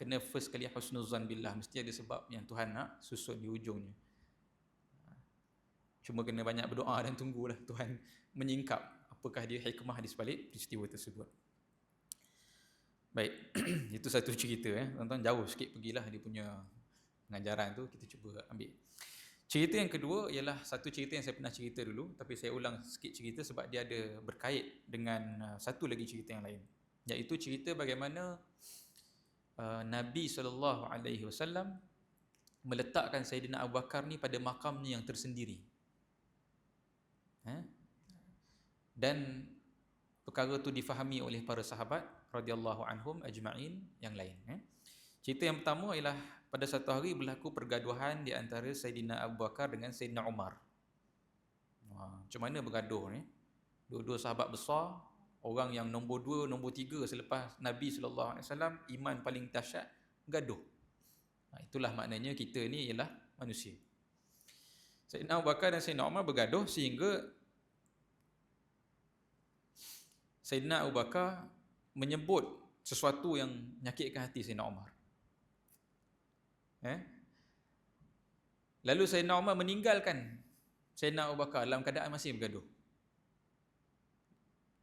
kena first kali husnuzan billah, mesti ada sebab yang Tuhan nak susun di ujungnya. Cuma kena banyak berdoa dan tunggulah Tuhan menyingkap apakah dia hikmah di sebalik peristiwa tersebut. Baik, itu satu cerita. Tuan-tuan jauh sikit pergilah dia punya pengajaran tu, kita cuba ambil. Cerita yang kedua ialah satu cerita yang saya pernah cerita dulu, tapi saya ulang sikit cerita sebab dia ada berkait dengan satu lagi cerita yang lain, iaitu cerita bagaimana Nabi SAW meletakkan Sayyidina Abu Bakar ni pada makamnya yang tersendiri. Dan perkara tu difahami oleh para sahabat radhiyallahu anhum ajma'in yang lain. Cerita yang pertama ialah pada satu hari berlaku pergaduhan di antara Sayyidina Abu Bakar dengan Sayyidina Umar. Macam mana bergaduh ni? Dua-dua sahabat besar, orang yang nombor 2, nombor 3 selepas Nabi SAW, iman paling dahsyat, gaduh. Itulah maknanya kita ni ialah manusia. Sayyidina Abu Bakar dan Sayyidina Umar bergaduh sehingga Sayyidina Abu Bakar menyebut sesuatu yang menyakitkan hati Sayyidina Umar. Lalu Sayyidina Umar meninggalkan Sayyidina Abu Bakar dalam keadaan masih bergaduh.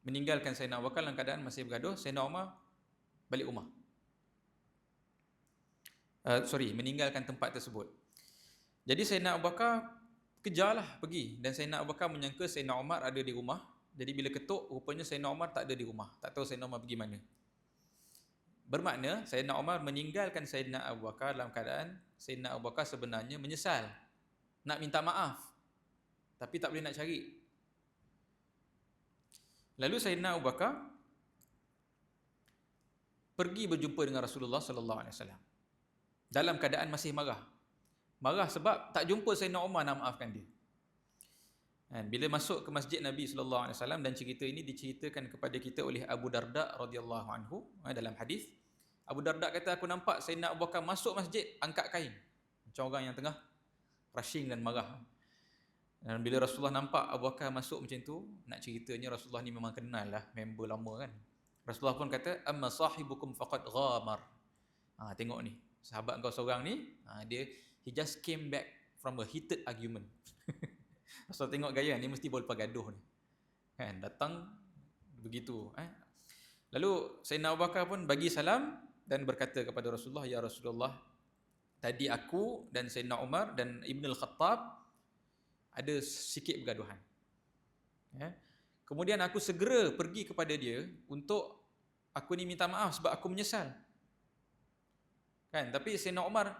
Meninggalkan Sayyidina Abu Bakar dalam keadaan masih bergaduh, Sayyidina Umar balik rumah. Meninggalkan tempat tersebut. Jadi Sayyidina Abu Bakar kejarlah pergi, dan Sayyidina Abu Bakar menyangka Sayyidina Umar ada di rumah. Jadi bila ketuk, rupanya Sayyidina Umar tak ada di rumah. Tak tahu Sayyidina Umar pergi mana. Bermakna Sayyidina Umar meninggalkan Sayyidina Abu Bakar dalam keadaan Sayyidina Abu Bakar sebenarnya menyesal, nak minta maaf, tapi tak boleh nak cari. Lalu Sayyidina Abu Bakar pergi berjumpa dengan Rasulullah sallallahu alaihi wasallam dalam keadaan masih marah. Marah sebab tak jumpa Sayyidina Umar nak maafkan dia. Bila masuk ke masjid Nabi sallallahu alaihi wasallam, dan cerita ini diceritakan kepada kita oleh Abu Darda radhiyallahu anhu dalam hadis. Abu Darda kata, aku nampak Sayyidina Abu Bakar masuk masjid angkat kain, macam orang yang tengah rushing dan marah. Dan bila Rasulullah nampak Abu Bakar masuk macam tu, nak ceritanya Rasulullah ni memang kenal lah, member lama kan. Rasulullah pun kata, amma sahibukum faqad ghamar. Tengok ni, sahabat kau seorang ni, he just came back from a heated argument. Rasulullah tengok gaya ni mesti boleh gaduh ni. Kan, datang begitu. Lalu Sayyidina Abu Bakar pun bagi salam dan berkata kepada Rasulullah, ya Rasulullah, tadi aku dan Sayyidina Umar dan Ibn Al-Khattab ada sikit bergaduhan. Kemudian aku segera pergi kepada dia untuk aku ni minta maaf sebab aku menyesal. Kan, tapi Sayyidina Umar,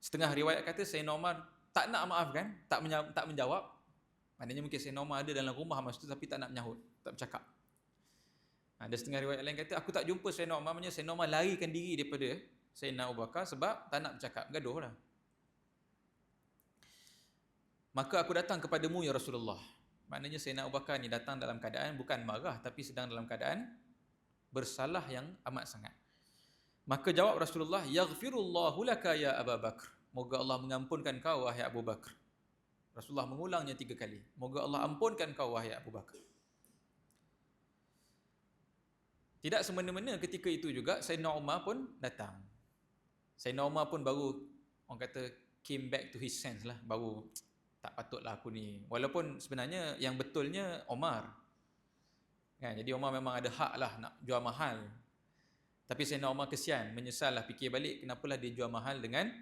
setengah riwayat kata Sayyidina Umar tak nak maafkan, tak menjawab. Maknanya mungkin Sayyidina Umar ada dalam rumah masa tu tapi tak nak menyahut, tak bercakap. Ada setengah riwayat lain kata aku tak jumpa Sayyidina Umar, maknanya Sayyidina Umar larikan diri daripada Sayyidina Abu Bakar sebab tak nak bercakap, gaduh lah. Maka aku datang kepadamu ya Rasulullah. Maknanya Sayyidina Abu Bakar ni datang dalam keadaan bukan marah, tapi sedang dalam keadaan bersalah yang amat sangat. Maka jawab Rasulullah, yaghfirullahu laka ya Abu Bakar. Moga Allah mengampunkan kau wahai Abu Bakar. Rasulullah mengulangnya 3 kali. Moga Allah ampunkan kau wahai Abu Bakar. Tidak semena-mena ketika itu juga Sayyidina Umar pun datang. Sayyidina Umar pun baru, orang kata, came back to his sense lah. Baru, tak patutlah aku ni. Walaupun sebenarnya yang betulnya Umar. Kan, jadi Umar memang ada hak lah nak jual mahal. Tapi Sayyidina Umar kesian, menyesal lah, fikir balik kenapalah dia jual mahal dengan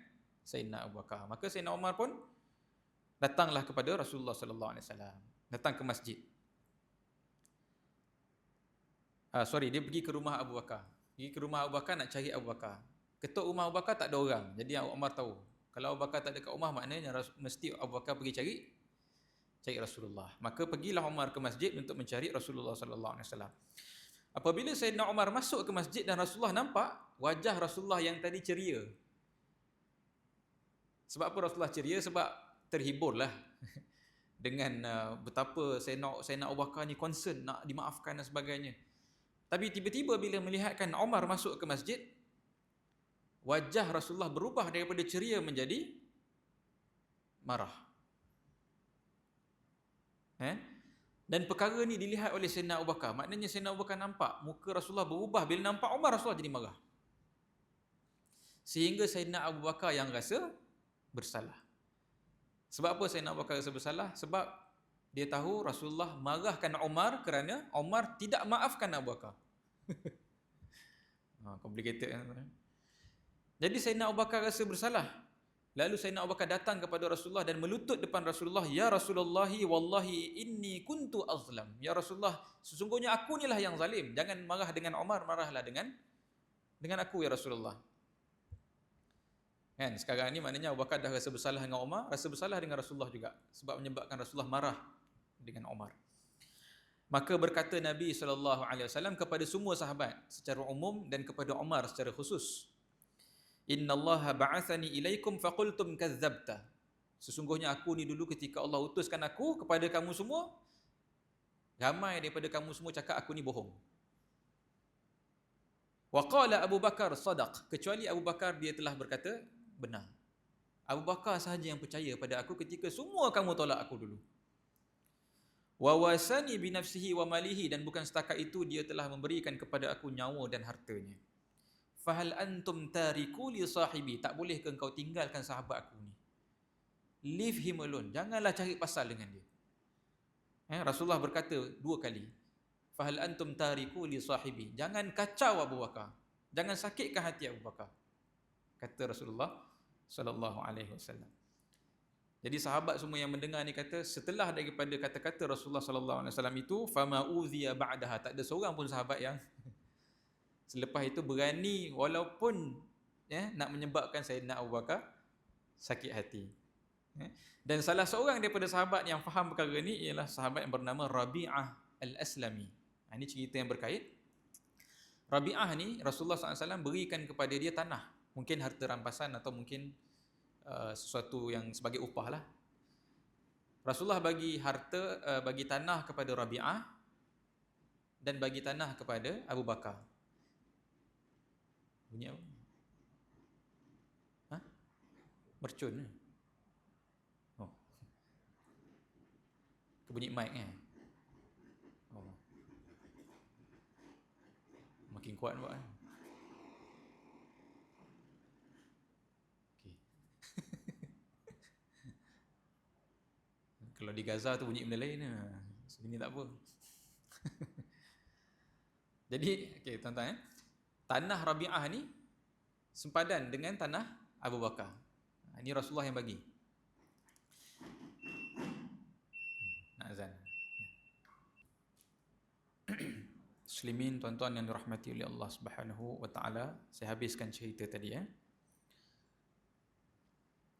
Sayyidina Abu Bakar. Maka Sayyidina Umar pun datanglah kepada Rasulullah sallallahu alaihi wasallam. Datang ke masjid. Dia pergi ke rumah Abu Bakar. Pergi ke rumah Abu Bakar nak cari Abu Bakar. Ketuk rumah Abu Bakar tak ada orang. Jadi Umar tahu, kalau Abu Bakar tak ada kat rumah, maknanya mesti Abu Bakar pergi cari Rasulullah. Maka pergilah Umar ke masjid untuk mencari Rasulullah sallallahu alaihi wasallam. Apabila Sayyidina Umar masuk ke masjid dan Rasulullah nampak wajah Rasulullah yang tadi ceria. Sebab apa Rasulullah ceria? Sebab terhiburlah dengan betapa Sayyidina Abu Bakar ni concern nak dimaafkan dan sebagainya. Tapi tiba-tiba bila melihatkan Umar masuk ke masjid, wajah Rasulullah berubah daripada ceria menjadi marah. Dan perkara ni dilihat oleh Sayyidina Abu Bakar. Maknanya Sayyidina Abu Bakar nampak muka Rasulullah berubah. Bila nampak Umar, Rasulullah jadi marah. Sehingga Sayyidina Abu Bakar yang rasa bersalah. Sebab apa Sayyidina Abu Bakar rasa bersalah? Sebab dia tahu Rasulullah marahkan Umar kerana Umar tidak maafkan Abu Bakar. Complicated kan? Jadi Sayyidina Abu Bakar rasa bersalah. Lalu Sayyidina Abu Bakar datang kepada Rasulullah dan melutut depan Rasulullah, "Ya Rasulullah, wallahi inni kuntu azlam." Ya Rasulullah, sesungguhnya aku inilah yang zalim. Jangan marah dengan Umar, marahlah dengan aku ya Rasulullah. Kan sekarang ni maknanya Abu Bakar dah rasa bersalah dengan Umar, rasa bersalah dengan Rasulullah juga sebab menyebabkan Rasulullah marah dengan Umar. Maka berkata Nabi SAW kepada semua sahabat secara umum dan kepada Umar secara khusus, "Innallaha ba'athani ilaikum faqultum kazzabta." Sesungguhnya aku ni dulu ketika Allah utuskan aku kepada kamu semua, ramai daripada kamu semua cakap aku ni bohong. Wa qala Abu Bakar sadaq, kecuali Abu Bakar dia telah berkata benar. Abu Bakar sahaja yang percaya pada aku ketika semua kamu tolak aku dulu. Wa wasani bi nafsihi wa malihi, dan bukan setakat itu dia telah memberikan kepada aku nyawa dan hartanya. Fahal antum tariku li sahibi, tak boleh ke engkau tinggalkan sahabat aku ni? Leave him alone, janganlah cari pasal dengan dia. Rasulullah berkata 2 kali, fahal antum tariku li sahibi, jangan kacau Abu Bakar, jangan sakitkan hati Abu Bakar, kata Rasulullah sallallahu alaihi wasallam. Jadi sahabat semua yang mendengar ni kata, setelah daripada kata-kata Rasulullah sallallahu alaihi wasallam itu, fama uziya ba'daha, tak ada seorang pun sahabat yang selepas itu berani walaupun nak menyebabkan Sayyidina Abu Bakar sakit hati. Dan salah seorang daripada sahabat yang faham perkara ni ialah sahabat yang bernama Rabi'ah al-Aslami. Ini cerita yang berkait. Rabi'ah ni Rasulullah SAW berikan kepada dia tanah, mungkin harta rampasan atau mungkin sesuatu yang sebagai upah lah. Rasulullah bagi harta, bagi tanah kepada Rabi'ah dan bagi tanah kepada Abu Bakar. Bunyi apa? Mercun. Oh. Bunyi mic Oh. Makin kuat buat kan? Kalau di Gaza tu bunyi benda lain, sini tak apa. Jadi, okey tuan-tuan, tanah Rabi'ah ni sempadan dengan tanah Abu Bakar. Ini Rasulullah yang bagi. Nak azan. Muslimin, tuan-tuan yang dirahmati oleh Allah Subhanahu wa taala, saya habiskan cerita tadi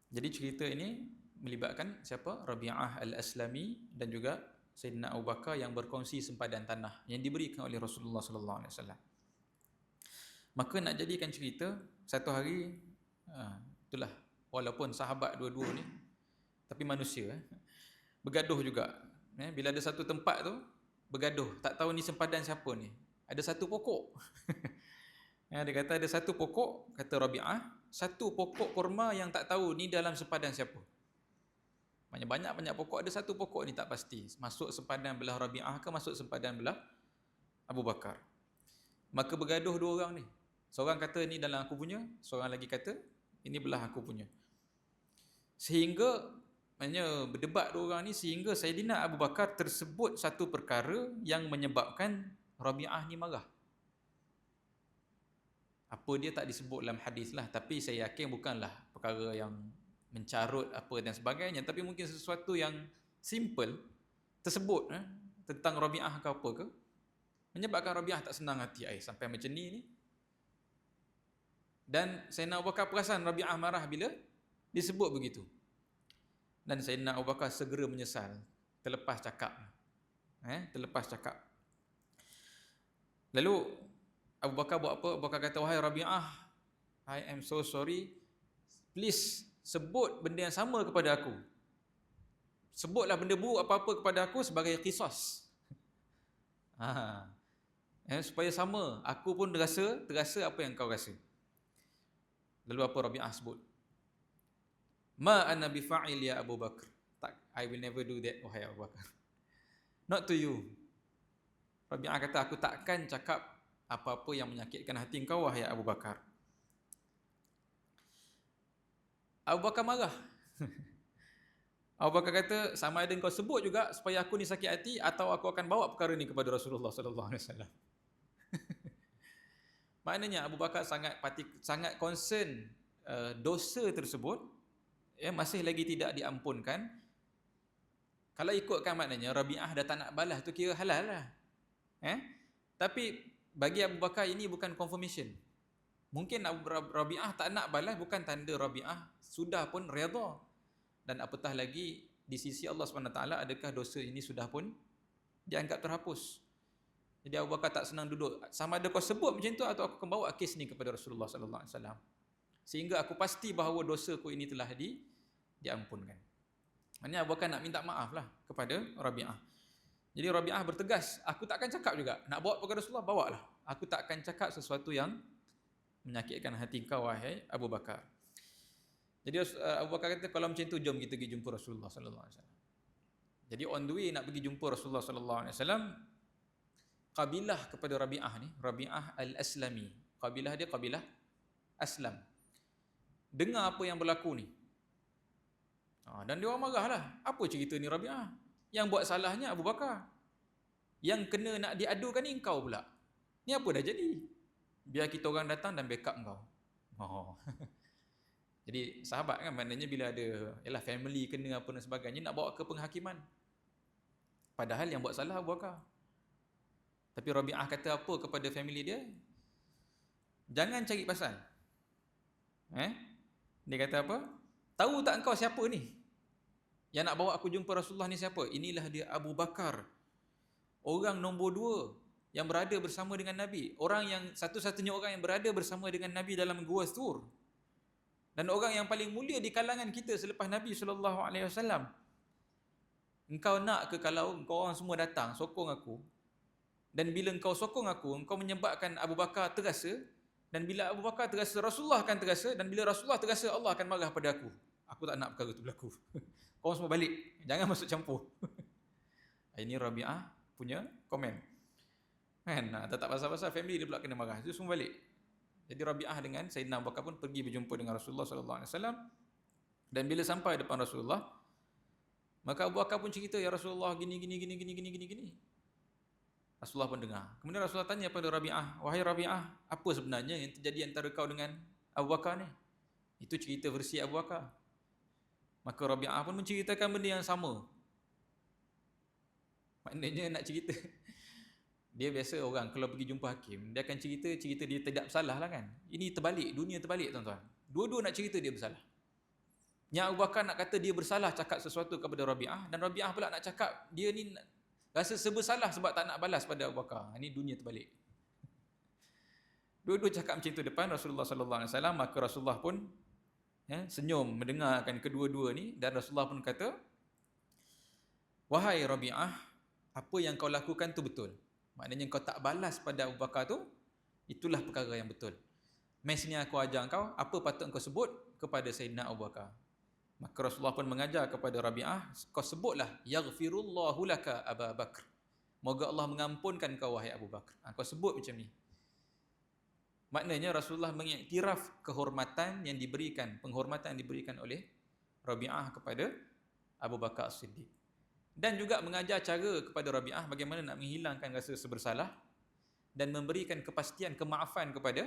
Jadi cerita ini melibatkan siapa? Rabi'ah al-Aslami dan juga Sayyidina Abu Bakar yang berkongsi sempadan tanah yang diberikan oleh Rasulullah sallallahu alaihi wasallam. Maka nak jadikan cerita, satu hari itulah, walaupun sahabat dua-dua ni tapi manusia bergaduh juga. Bila ada satu tempat tu bergaduh, tak tahu ni sempadan siapa ni. Ada satu pokok. Dia kata ada satu pokok, kata Rabi'ah, satu pokok kurma yang tak tahu ni dalam sempadan siapa. Banyak-banyak pokok, ada satu pokok ni tak pasti masuk sempadan belah Rabi'ah ke masuk sempadan belah Abu Bakar. Maka bergaduh 2 orang ni. Seorang kata ni dalam aku punya, seorang lagi kata ini belah aku punya. Sehingga berdebat 2 orang ni sehingga Sayyidina Abu Bakar tersebut satu perkara yang menyebabkan Rabi'ah ni marah. Apa dia tak disebut dalam hadis lah, tapi saya yakin bukanlah perkara yang mencarut apa dan sebagainya, tapi mungkin sesuatu yang simple tersebut tentang Rabi'ah ke apa ke, menyebabkan Rabi'ah tak senang hati sampai macam ni. Dan Sayyidina Abu Bakar perasan Rabi'ah marah bila disebut begitu. Dan Sayyidina Abu Bakar segera menyesal, terlepas cakap. Lalu Abu Bakar buat apa? Abu Bakar kata, wahai Rabi'ah, I am so sorry, please sebut benda yang sama kepada aku. Sebutlah benda buruk apa-apa kepada aku sebagai qisas. Supaya sama, aku pun terasa apa yang kau rasa. Lalu apa Rabi'ah sebut? Ma ana bifa'il ya Abu Bakar. Tak, I will never do that, wahai Abu Bakar. Not to you. Rabi'ah kata, aku takkan cakap apa-apa yang menyakitkan hati engkau, wahai Abu Bakar. Abu Bakar marah. Abu Bakar kata, sama ada kau sebut juga supaya aku ni sakit hati, atau aku akan bawa perkara ni kepada Rasulullah sallallahu alaihi wasallam. Maknanya Abu Bakar sangat concern dosa tersebut masih lagi tidak diampunkan. Kalau ikutkan maknanya Rabi'ah dah tak nak balas tu kira halal lah. Tapi bagi Abu Bakar ini bukan confirmation. Mungkin Rabi'ah tak nak balas bukan tanda Rabi'ah sudah pun redha. Dan apatah lagi di sisi Allah SWT, adakah dosa ini sudah pun dianggap terhapus. Jadi Abu Bakar tak senang duduk. Sama ada kau sebut macam tu atau aku akan bawa kes ni kepada Rasulullah SAW. Sehingga aku pasti bahawa dosaku ini telah diampunkan. Maksudnya Abu Bakar nak minta maaf lah kepada Rabi'ah. Jadi Rabi'ah bertegas, aku tak akan cakap juga. Nak bawa kepada Rasulullah, bawa lah. Aku tak akan cakap sesuatu yang menyakitkan hati kau, wahai Abu Bakar. Jadi Abu Bakar kata, kalau macam tu jom kita pergi jumpa Rasulullah sallallahu alaihi wasallam. Jadi on the way nak pergi jumpa Rasulullah sallallahu alaihi wasallam, kabilah kepada Rabi'ah ni, Rabi'ah al-Aslami. Kabilah dia kabilah Aslam. Dengar apa yang berlaku ni. Dan dia orang marahlah. Apa cerita ni Rabi'ah? Yang buat salahnya Abu Bakar. Yang kena nak diadukan ni engkau pula. Ni apa dah jadi? Biar kita orang datang dan backup engkau. Jadi sahabat kan, maknanya bila ada family kena apa dan sebagainya, nak bawa ke penghakiman. Padahal yang buat salah Abu Bakar. Tapi Rabi'ah kata apa kepada family dia? Jangan cari pasal. Dia kata apa? Tahu tak engkau siapa ni? Yang nak bawa aku jumpa Rasulullah ni siapa? Inilah dia Abu Bakar. Orang nombor 2 yang berada bersama dengan Nabi. Orang yang satu-satunya orang yang berada bersama dengan Nabi dalam Gua Thur. Dan orang yang paling mulia di kalangan kita selepas Nabi SAW. Engkau nak ke kalau engkau orang semua datang sokong aku, dan bila engkau sokong aku, engkau menyebabkan Abu Bakar terasa, dan bila Abu Bakar terasa, Rasulullah akan terasa, dan bila Rasulullah terasa, Allah akan marah pada aku. Aku tak nak perkara itu berlaku. Kau semua balik, jangan masuk campur. Ini Rabi'ah punya komen. Kan, tak pasal-pasal family dia pula kena marah. Itu semua balik. Jadi Rabi'ah dengan Sayyidina Abu Bakar pun pergi berjumpa dengan Rasulullah SAW. Dan bila sampai depan Rasulullah, maka Abu Bakar pun cerita, ya Rasulullah gini. Rasulullah pun dengar. Kemudian Rasulullah tanya pada Rabi'ah, wahai Rabi'ah, apa sebenarnya yang terjadi antara kau dengan Abu Bakar ni? Itu cerita versi Abu Bakar. Maka Rabi'ah pun menceritakan benda yang sama. Maknanya nak cerita. Dia biasa orang kalau pergi jumpa hakim, dia akan cerita dia tidak bersalah lah kan. Ini terbalik, dunia terbalik tuan-tuan. Dua-dua nak cerita dia bersalah. Yang Abu Bakar nak kata dia bersalah cakap sesuatu kepada Rabi'ah, dan Rabi'ah pula nak cakap dia ni rasa sebersalah sebab tak nak balas pada Abu Bakar. Ini dunia terbalik. Dua-dua cakap macam itu depan Rasulullah SAW, maka Rasulullah pun senyum mendengarkan kedua-dua ni, dan Rasulullah pun kata, wahai Rabi'ah, apa yang kau lakukan tu betul. Maknanya kau tak balas pada Abu Bakar tu, itulah perkara yang betul. Mesnya aku ajar kau, apa patut kau sebut kepada Sayyidina Abu Bakar. Maka Rasulullah pun mengajar kepada Rabi'ah, kau sebutlah, yaghfirullahu laka Abu Bakar. Moga Allah mengampunkan kau wahai Abu Bakar. Kau sebut macam ni. Maknanya Rasulullah mengiktiraf penghormatan yang diberikan oleh Rabi'ah kepada Abu Bakar As-Siddiq. Dan juga mengajar cara kepada Rabi'ah bagaimana nak menghilangkan rasa sebersalah dan memberikan kepastian kemaafan kepada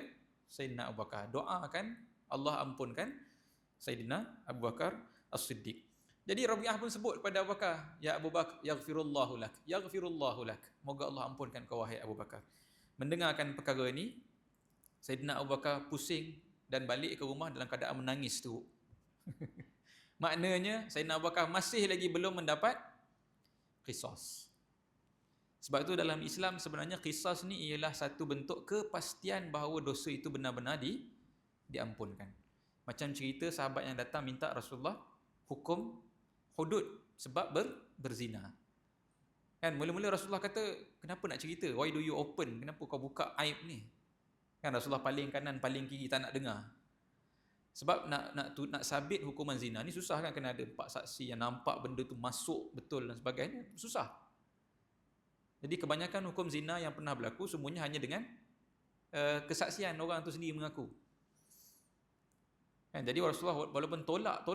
Sayyidina Abu Bakar. Doakan Allah ampunkan Sayyidina Abu Bakar As-Siddiq. Jadi Rabi'ah pun sebut kepada Abu Bakar, ya Abu Bakar, yaghfirullahu lak. Moga Allah ampunkan kau wahai Abu Bakar. Mendengarkan perkara ini, Sayyidina Abu Bakar pusing dan balik ke rumah dalam keadaan menangis teruk. Maknanya Sayyidina Abu Bakar masih lagi belum mendapat qisas. Sebab itu dalam Islam sebenarnya qisas ni ialah satu bentuk kepastian bahawa dosa itu benar-benar diampunkan. Macam cerita sahabat yang datang minta Rasulullah hukum hudud sebab berzina. Kan mula-mula Rasulullah kata, kenapa nak cerita? Why do you open? Kenapa kau buka aib ni? Kan Rasulullah paling kanan paling kiri tak nak dengar. Sebab nak sabit hukuman zina ni susah kan, kena ada 4 saksi yang nampak benda tu masuk betul dan sebagainya, susah. Jadi kebanyakan hukum zina yang pernah berlaku semuanya hanya dengan kesaksian orang tu sendiri mengaku. Kan? Jadi Rasulullah walaupun tolak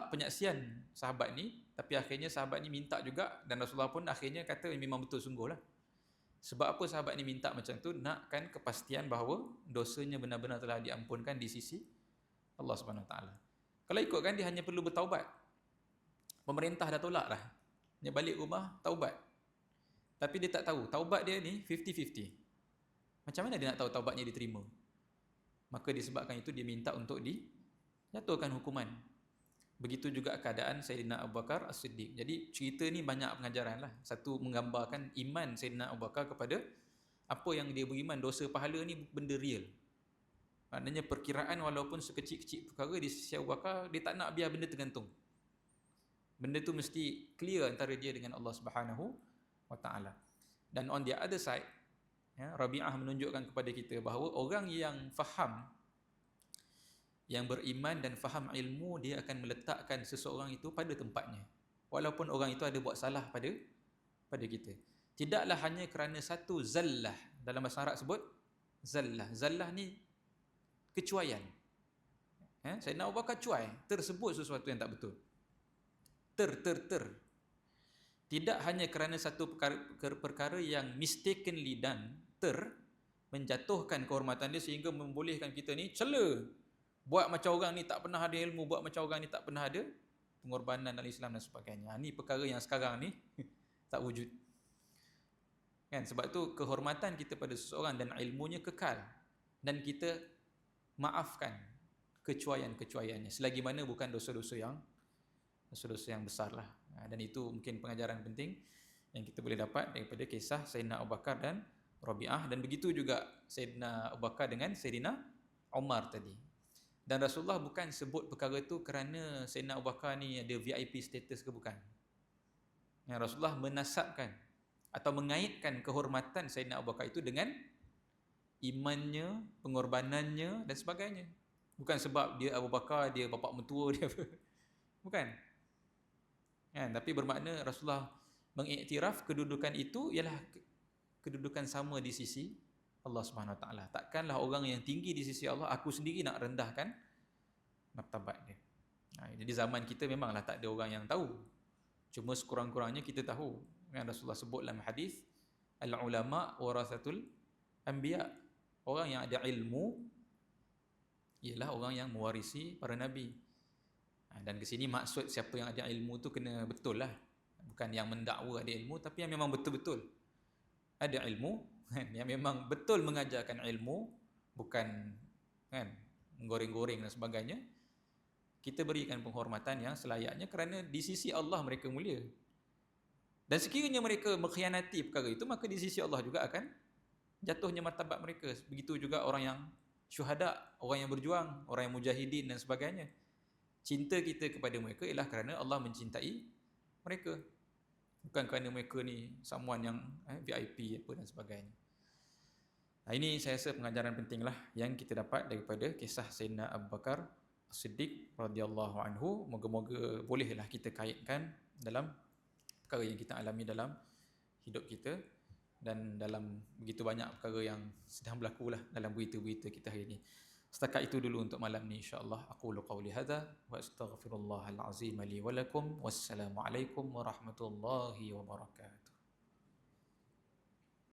penyaksian sahabat ni, tapi akhirnya sahabat ni minta juga, dan Rasulullah pun akhirnya kata memang betul sungguh lah. Sebab apa sahabat ni minta macam tu? Nakkan kepastian bahawa dosanya benar-benar telah diampunkan di sisi Allah Subhanahu Wa Taala. Kalau ikutkan dia hanya perlu bertaubat. Pemerintah dah tolak dah. Dia balik rumah taubat. Tapi dia tak tahu taubat dia ni 50-50. Macam mana dia nak tahu taubatnya diterima? Maka disebabkan itu dia minta untuk dijatuhkan hukuman. Begitu juga keadaan Sayyidina Abu Bakar As-Siddiq. Jadi cerita ni banyak pengajaran lah. Satu, menggambarkan iman Sayyidina Abu Bakar kepada apa yang dia beriman, dosa pahala ni benda real. Maknanya perkiraan walaupun sekecil-kecil perkara di sisi Abu Bakar, dia tak nak biar benda tergantung. Benda tu mesti clear antara dia dengan Allah Subhanahu Wa Taala. Dan on the other side, Rabi'ah menunjukkan kepada kita bahawa orang yang faham, yang beriman dan faham ilmu, dia akan meletakkan seseorang itu pada tempatnya. Walaupun orang itu ada buat salah pada kita. Tidaklah hanya kerana satu zallah. Dalam bahasa Arab sebut zallah. Zallah ni kecuaian. Sayyidina Abu Bakar cuai, tersebut sesuatu yang tak betul. Tidak hanya kerana satu perkara yang mistakenly done, menjatuhkan kehormatan dia sehingga membolehkan kita ni cela. Buat macam orang ni tak pernah ada ilmu, buat macam orang ni tak pernah ada pengorbanan dalam Islam dan sebagainya. Ini perkara yang sekarang ni tak wujud. Kan? Sebab tu kehormatan kita pada seseorang dan ilmunya kekal. Dan kita maafkan kecuaian-kecuaiannya. Selagi mana bukan dosa-dosa yang besar lah. Dan itu mungkin pengajaran penting yang kita boleh dapat daripada kisah Sayyidina Abu Bakar dan Rabi'ah. Dan begitu juga Sayyidina Abu Bakar dengan Sayyidina Umar tadi. Dan Rasulullah bukan sebut perkara itu kerana Sayyidina Abu Bakar ni ada VIP status ke, bukan. Yang Rasulullah menasabkan atau mengaitkan kehormatan Sayyidina Abu Bakar itu dengan imannya, pengorbanannya dan sebagainya. Bukan sebab dia Abu Bakar, dia bapa mentua dia apa. Bukan. Kan? Tapi bermakna Rasulullah mengiktiraf kedudukan itu ialah kedudukan sama di sisi Allah Subhanahu Wa Taala. Takkanlah orang yang tinggi di sisi Allah, aku sendiri nak rendahkan martabat dia. Jadi zaman kita memanglah tak ada orang yang tahu. Cuma sekurang-kurangnya kita tahu. Yang Rasulullah sebut dalam hadis, al-ulama warasatul anbiya. Orang yang ada ilmu ialah orang yang mewarisi para nabi. Dan ke sini maksud siapa yang ada ilmu tu kena betul lah. Bukan yang mendakwa ada ilmu, tapi yang memang betul-betul ada ilmu, yang memang betul mengajarkan ilmu, bukan kan menggoreng-goreng dan sebagainya. Kita berikan penghormatan yang selayaknya kerana di sisi Allah mereka mulia. Dan sekiranya mereka mengkhianati perkara itu, maka di sisi Allah juga akan jatuhnya martabat mereka. Begitu juga orang yang syuhada, orang yang berjuang, orang yang mujahidin dan sebagainya. Cinta kita kepada mereka ialah kerana Allah mencintai mereka. Bukan kerana mereka ni someone yang VIP apa dan sebagainya. Ini saya rasa pengajaran penting lah yang kita dapat daripada kisah Sayyidina Abu Bakar As-Siddiq radhiyallahu anhu. Moga-moga bolehlah kita kaitkan dalam perkara yang kita alami dalam hidup kita dan dalam begitu banyak perkara yang sedang berlaku lah dalam berita-berita kita hari ini. Setakat itu dulu untuk malam ni, insya-Allah. Aqulu qawli hadza wa astaghfirullahal azim li wa lakum. Wassalamualaikum warahmatullahi wabarakatuh.